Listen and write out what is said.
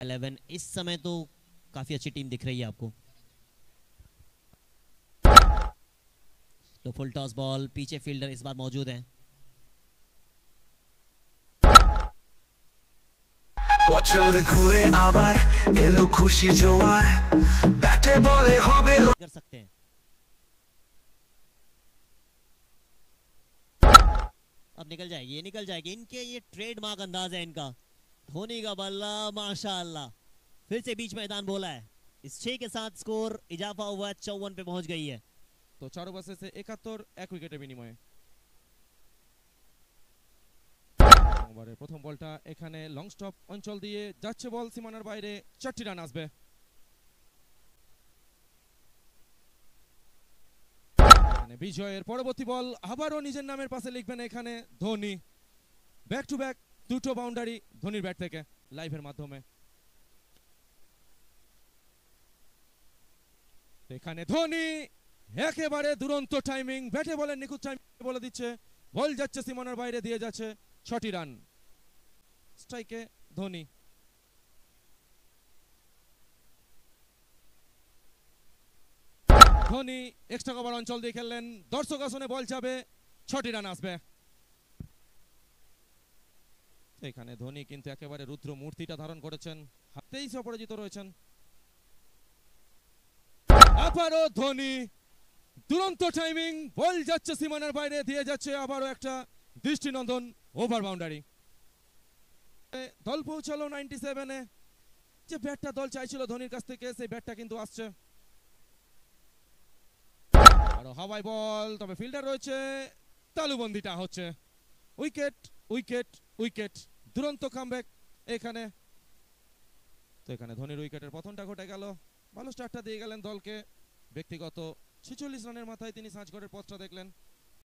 11 इस समय तो काफी अच्छी टीम दिख रही है आपको। तो फुल टॉस बॉल, पीछे फील्डर इस बार मौजूद हैं। বছর ঘুরে আবার এলো খুশি জোয়ার ব্যাটে বলে হবে कर सकते हैं। अब निकल जाएगी, ये निकल जाएगी। इनके ये ट्रेडमार्क अंदाज है इनका। धोनी का बल्ला माशाअल्लाह, फिर से बीच मैदान बोला है। इस 6 के साथ स्कोर इजाफा हुआ है, 54 पे पहुंच गई है। तो 4 ओवर से 71 এক উইকেটের বিনিময়ে। ওভারে প্রথম বলটা এখানে লং স্টপ অঞ্চল দিয়ে যাচ্ছে, বল সীমানার বাইরে, 4টি রান আসবে। এখানে বিজয়ের পরবর্তী বল, আবারও নিজের নামের পাশে লিখবেন এখানে ধোনি। ব্যাক টু ব্যাক দুটো বাউন্ডারি ধোনির ব্যাট থেকে লাইভের মাধ্যমে। এখানে ধোনি একেবারে দুরন্ত টাইমিং, ব্যাটে বলের নিখুঁত টাইমিং বলে দিচ্ছে, বল যাচ্ছে সীমানার বাইরে, দিয়ে যাচ্ছে 6টি রান। স্ট্রাইকে ধোনি। ধোনি এক্সট্রা কভার অঞ্চল দিয়ে খেললেন, দর্শক আসনে বল যাবে, 6টি রান আসবে। এখানে ধোনি কিন্তু একেবারে রুদ্র মূর্তিটা ধারণ করেছেন, হাতেই অপরাজিত রয়েছেন। আবারও ধোনি, দুরন্ত টাইমিং, বল যাচ্ছে সীমানার বাইরে, দিয়ে যাচ্ছে আবারও একটা দৃষ্টিনন্দন ওভার বাউন্ডারি। দল পৌঁছালো 97-এ। যে ব্যাটটা দল চাইছিল ধোনির কাছ থেকে, সেই ব্যাটটা কিন্তু আসছে। আরো হাওয়াই বল, তবে ফিল্ডার রয়েছে, তালুবন্দিটা হচ্ছে। উইকেট উইকেট উইকেট, দুরন্ত কামব্যাক এখানে। তো এখানে ধোনির উইকেটের পতনটা ঘটে গেল। ভালো স্টার্টটা দিয়ে গেলেন দলকে। ব্যক্তিগত 46 রানের মাথায় তিনি সাজঘরের পথটা দেখলেন।